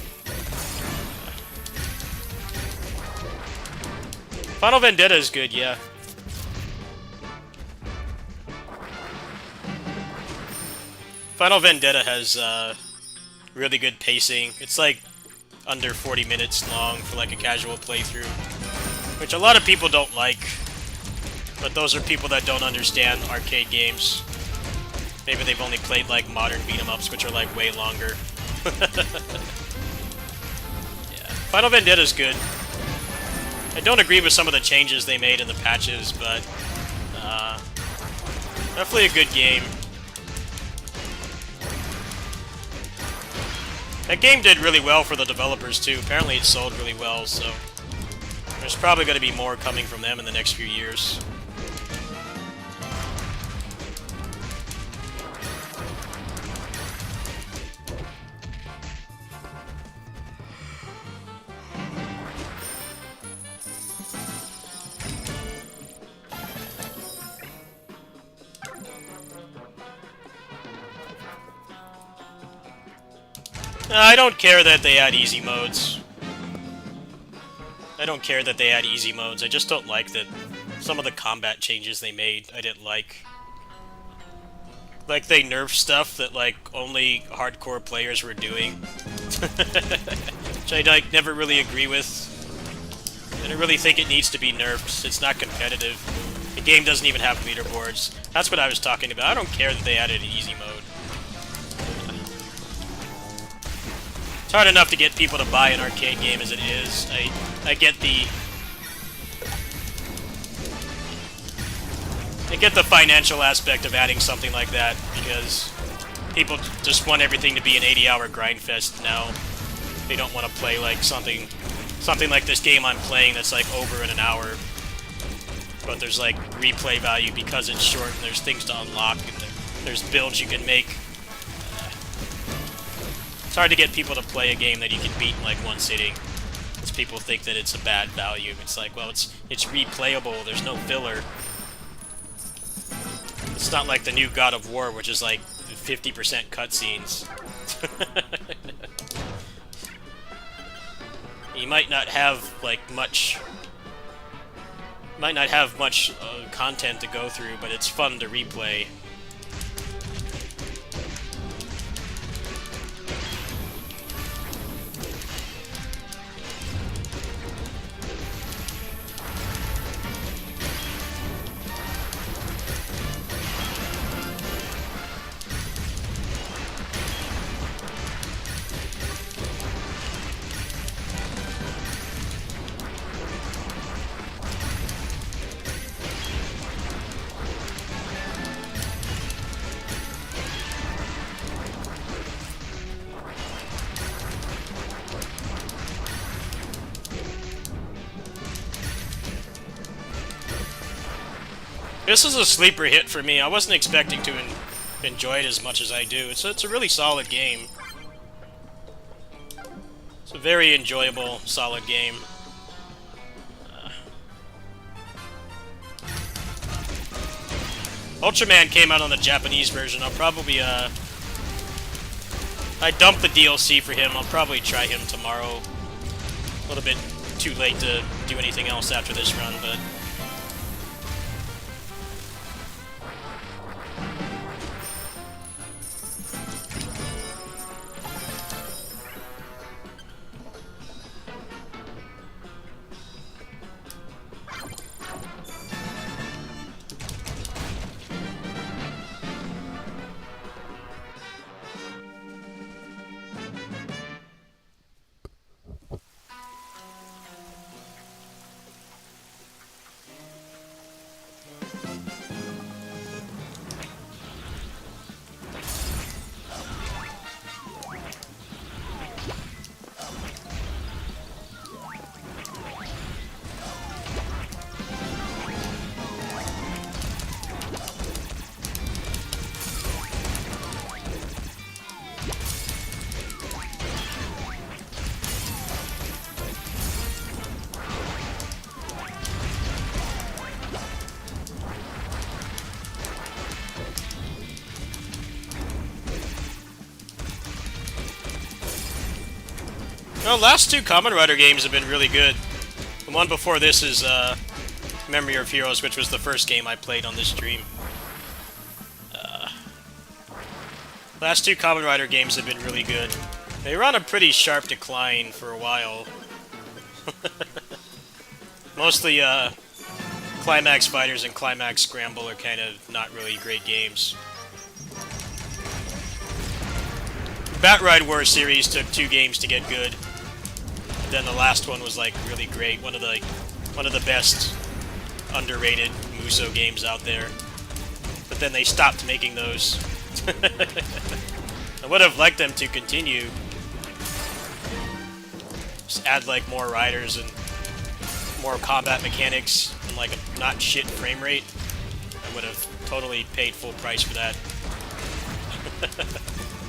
Final Vendetta is good, yeah. Final Vendetta has really good pacing. It's like under 40 minutes long for like a casual playthrough, which a lot of people don't like, but those are people that don't understand arcade games. Maybe they've only played like modern beat-em-ups, which are like way longer. Yeah, Final Vendetta is good. I don't agree with some of the changes they made in the patches, but definitely a good game. That game did really well for the developers, too. Apparently it sold really well, so... there's probably going to be more coming from them in the next few years. I don't care that they add easy modes. I don't care that they add easy modes. I just don't like that some of the combat changes they made I didn't like. Like, they nerfed stuff that, like, only hardcore players were doing. Which I, like, never really agree with. I don't really think it needs to be nerfed. It's not competitive. The game doesn't even have leaderboards. That's what I was talking about. I don't care that they added an easy mode. It's hard enough to get people to buy an arcade game as it is. I get the financial aspect of adding something like that, because people just want everything to be an 80-hour grind fest now. They don't want to play like something like this game I'm playing that's like over in an hour. But there's like replay value because it's short, and there's things to unlock, and there's builds you can make. It's hard to get people to play a game that you can beat in like one sitting, because people think that it's a bad value. It's like, well, it's replayable. There's no filler. It's not like the new God of War, which is like 50% cutscenes. You might not have like much content to go through, but it's fun to replay. This is a sleeper hit for me. I wasn't expecting to enjoy it as much as I do. It's a really solid game. It's a very enjoyable, solid game. Ultraman came out on the Japanese version. I'll probably, I dumped the DLC for him. I'll probably try him tomorrow. A little bit too late to do anything else after this run, but... Well, last two Kamen Rider games have been really good. The one before this is Memory of Heroes, which was the first game I played on this stream. Last two Kamen Rider games have been really good. They were on a pretty sharp decline for a while. Mostly Climax Fighters and Climax Scramble are kind of not really great games. Batride War series took 2 games to get good. Then the last one was like really great. One of the best underrated Muso games out there. But then they stopped making those. I would have liked them to continue. Just add like more riders and more combat mechanics and like a not shit frame rate. I would have totally paid full price for that.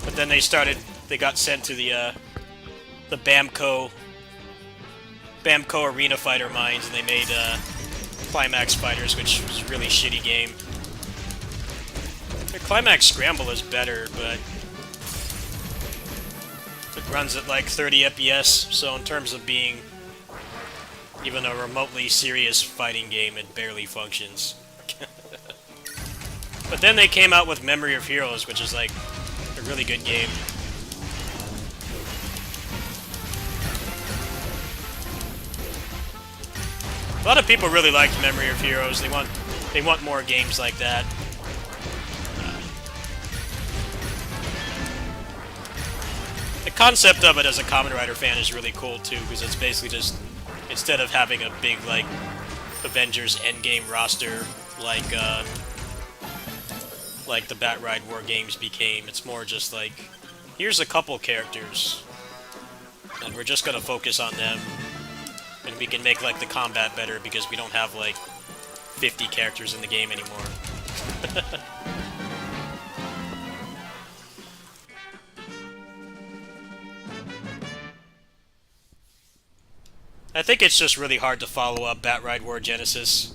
But then they got sent to the Bamco Arena Fighter mines, and they made Climax Fighters, which was a really shitty game. The Climax Scramble is better, but It runs at like 30 FPS, so in terms of being even a remotely serious fighting game, it barely functions. But then they came out with Memory of Heroes, which is like a really good game. A lot of people really liked Memory of Heroes. They want more games like that. The concept of it as a Kamen Rider fan is really cool too, because it's basically just, instead of having a big like Avengers Endgame roster like the Bat-Ride War games became, it's more just like, here's a couple characters, and we're just gonna focus on them, and we can make like the combat better because we don't have like 50 characters in the game anymore. I think it's just really hard to follow up Bat-Ride War Genesis.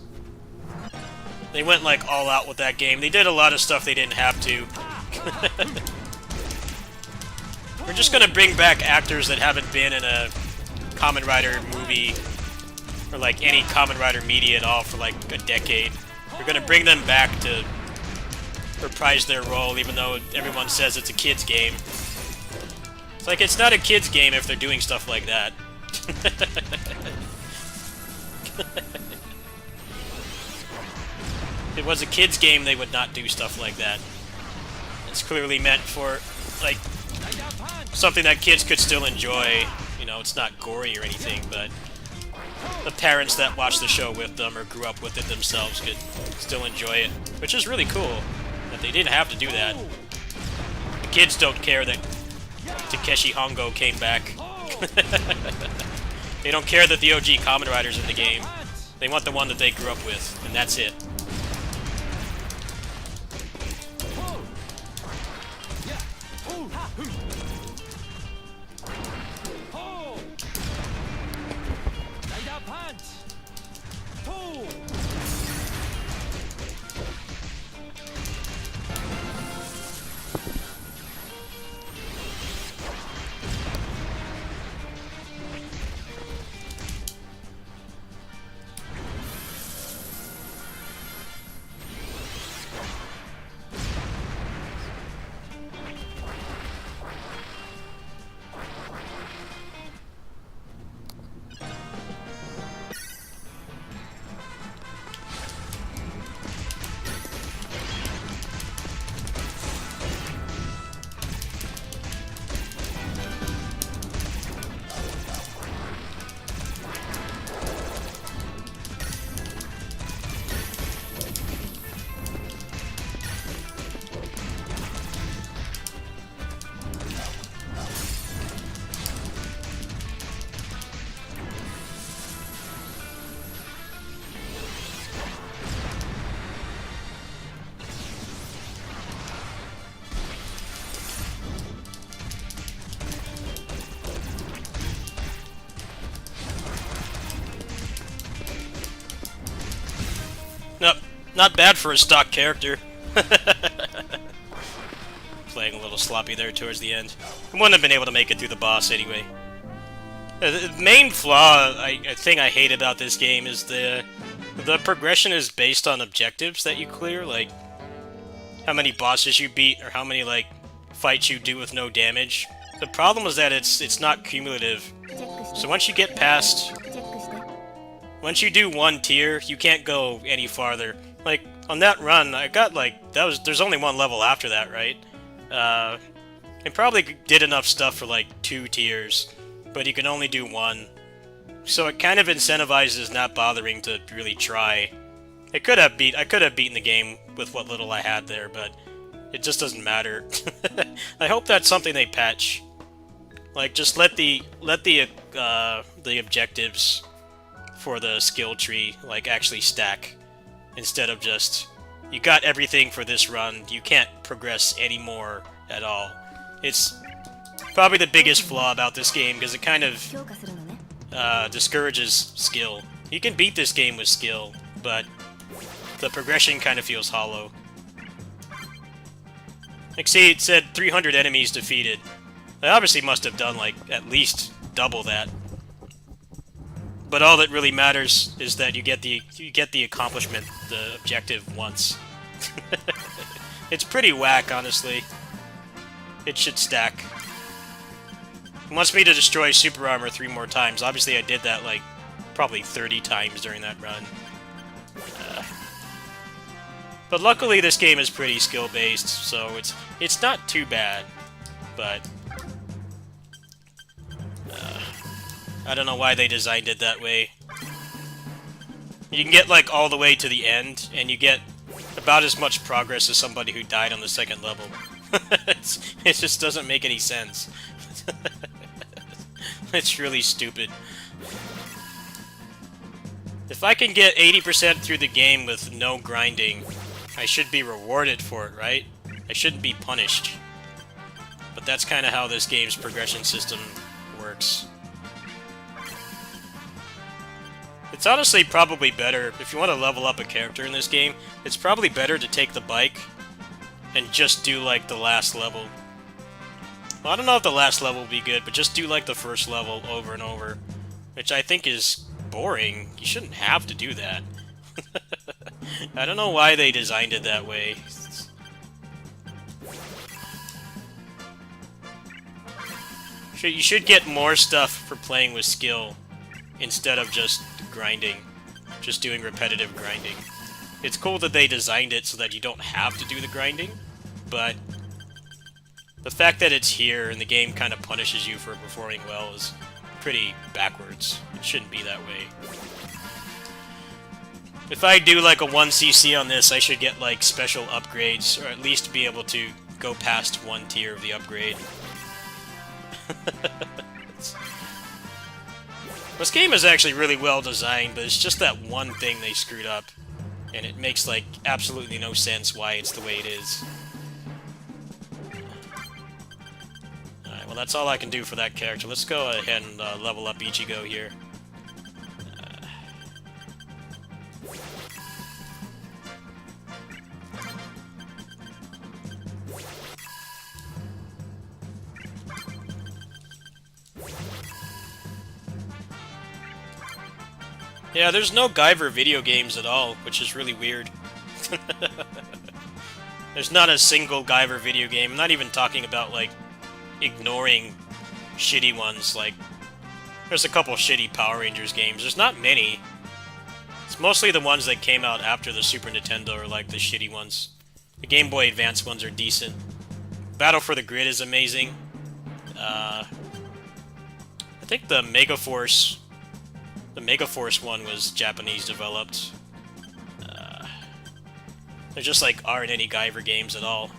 They went like all out with that game. They did a lot of stuff they didn't have to. We're just gonna bring back actors that haven't been in a Kamen Rider movie or like any Kamen Rider media at all for like a decade. We're gonna bring them back to reprise their role, even though everyone says it's a kid's game. It's like, it's not a kid's game if they're doing stuff like that. If it was a kid's game, they would not do stuff like that. It's clearly meant for, like, something that kids could still enjoy. You know, it's not gory or anything, but the parents that watch the show with them or grew up with it themselves could still enjoy it, which is really cool that they didn't have to do that. The kids don't care that Takeshi Hongo came back. They don't care that the OG Kamen Rider's in the game. They want the one that they grew up with, and that's it. Nope, not bad for a stock character. Playing a little sloppy there towards the end. I wouldn't have been able to make it through the boss anyway. The main flaw I think I hate about this game is the progression is based on objectives that you clear, like how many bosses you beat or how many like fights you do with no damage. The problem is that it's not cumulative. So once you get past, once you do one tier, you can't go any farther. Like on that run, I got like there's only one level after that, right? I probably did enough stuff for like 2 tiers, but you can only do 1. So it kind of incentivizes not bothering to really try. I could have beaten the game with what little I had there, but it just doesn't matter. I hope that's something they patch. Like just let the objectives for the skill tree like actually stack, instead of just you got everything for this run, you can't progress anymore at all. It's probably the biggest flaw about this game, because it kind of discourages skill. You can beat this game with skill, but the progression kind of feels hollow. Like, see, it said 300 enemies defeated. I obviously must have done, like, at least double that. But all that really matters is that you get the accomplishment, the objective, once. It's pretty whack, honestly. It should stack. It wants me to destroy super armor 3 more times. Obviously, I did that, like, probably 30 times during that run. But luckily, this game is pretty skill-based, so it's not too bad. But I don't know why they designed it that way. You can get, like, all the way to the end, and you get about as much progress as somebody who died on the second level. It just doesn't make any sense. It's really stupid. If I can get 80% through the game with no grinding, I should be rewarded for it, right? I shouldn't be punished. But that's kind of how this game's progression system works. It's honestly probably better, if you want to level up a character in this game, it's probably better to take the bike and just do, like, the last level. Well, I don't know if the last level will be good, but just do, like, the first level over and over. Which I think is boring. You shouldn't have to do that. I don't know why they designed it that way. You should get more stuff for playing with skill instead of just grinding. Just doing repetitive grinding. It's cool that they designed it so that you don't have to do the grinding, but the fact that it's here and the game kind of punishes you for performing well is pretty backwards. It shouldn't be that way. If I do like a 1cc on this, I should get like special upgrades, or at least be able to go past 1 tier of the upgrade. This game is actually really well designed, but it's just that one thing they screwed up. And it makes, like, absolutely no sense why it's the way it is. Alright, well that's all I can do for that character. Let's go ahead and level up Ichigo here. Yeah, there's no Guyver video games at all, which is really weird. There's not a single Guyver video game. I'm not even talking about, like, ignoring shitty ones, like... There's a couple shitty Power Rangers games. There's not many. It's mostly the ones that came out after the Super Nintendo are, like, the shitty ones. The Game Boy Advance ones are decent. Battle for the Grid is amazing. I think the Megaforce one was Japanese developed. There just, like, aren't any Guyver games at all.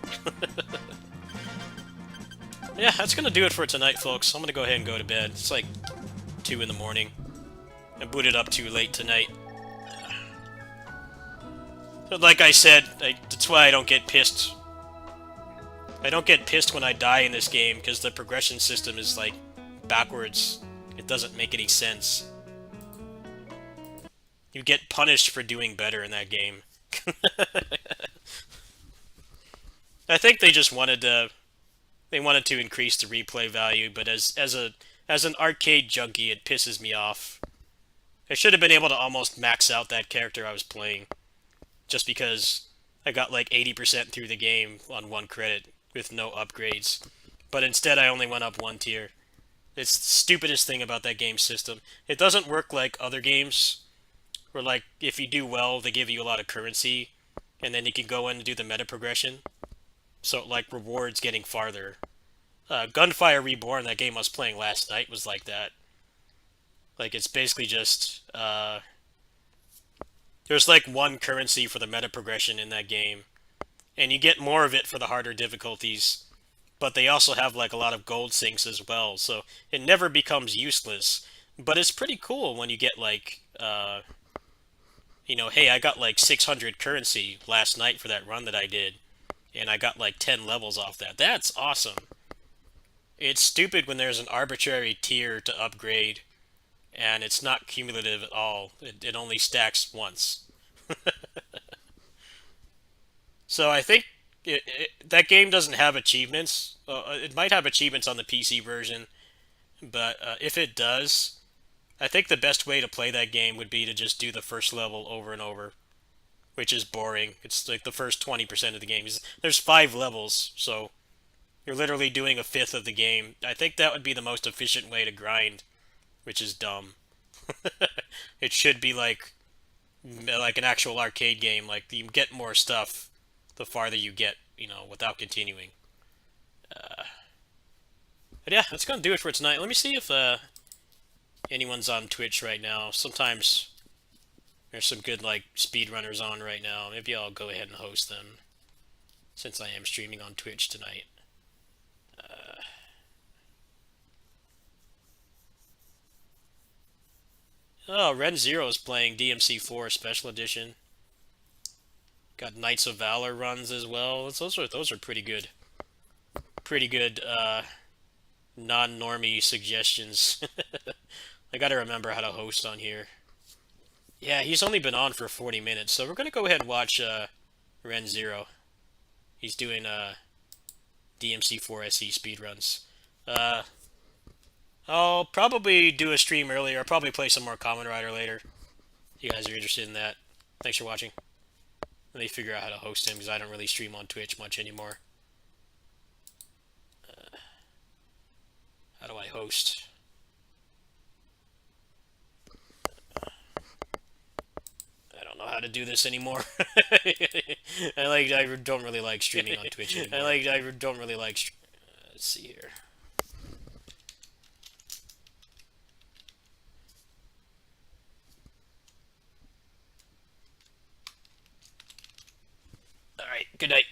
Yeah, that's gonna do it for tonight, folks. I'm gonna go ahead and go to bed. It's like 2 in the morning. I booted up too late tonight. But like I said, that's why I don't get pissed. I don't get pissed when I die in this game, because the progression system is, like, backwards. It doesn't make any sense. You get punished for doing better in that game. I think they just wanted to... They wanted to increase the replay value, but as an arcade junkie, it pisses me off. I should have been able to almost max out that character I was playing. Just because I got like 80% through the game on 1 credit with no upgrades. But instead I only went up 1 tier. It's the stupidest thing about that game system. It doesn't work like other games, where, like, if you do well, they give you a lot of currency, and then you can go in and do the meta progression. So, like, rewards getting farther. Gunfire Reborn, that game I was playing last night, was like that. Like, it's basically just, there's, like, 1 currency for the meta progression in that game. And you get more of it for the harder difficulties. But they also have, like, a lot of gold sinks as well, so it never becomes useless. But it's pretty cool when you get, like, you know, hey, I got like 600 currency last night for that run that I did, and I got like 10 levels off that. That's awesome. It's stupid when there's an arbitrary tier to upgrade, and it's not cumulative at all. It only stacks once. So I think that game doesn't have achievements. It might have achievements on the PC version, but if it does, I think the best way to play that game would be to just do the first level over and over, which is boring. It's like the first 20% of the game. There's 5 levels, so you're literally doing a fifth of the game. I think that would be the most efficient way to grind, which is dumb. It should be like an actual arcade game. Like you get more stuff the farther you get, without continuing. But yeah, that's gonna do it for tonight. Let me see if anyone's on Twitch right now. Sometimes there's some good like speedrunners on right now. Maybe I'll go ahead and host them since I am streaming on Twitch tonight. Oh, Ren Zero is playing DMC4 Special Edition. Got Knights of Valor runs as well. Those are pretty good. Pretty good non-normie suggestions. I gotta remember how to host on here. Yeah, he's only been on for 40 minutes, so we're gonna go ahead and watch Ren Zero. He's doing DMC4 SE speedruns. I'll probably do a stream earlier. I'll probably play some more Kamen Rider later. If you guys are interested in that. Thanks for watching. Let me figure out how to host him because I don't really stream on Twitch much anymore. How do I host? I don't know how to do this anymore. I don't really like streaming on Twitch anymore. I don't really like. Let's see here. All right. Good night.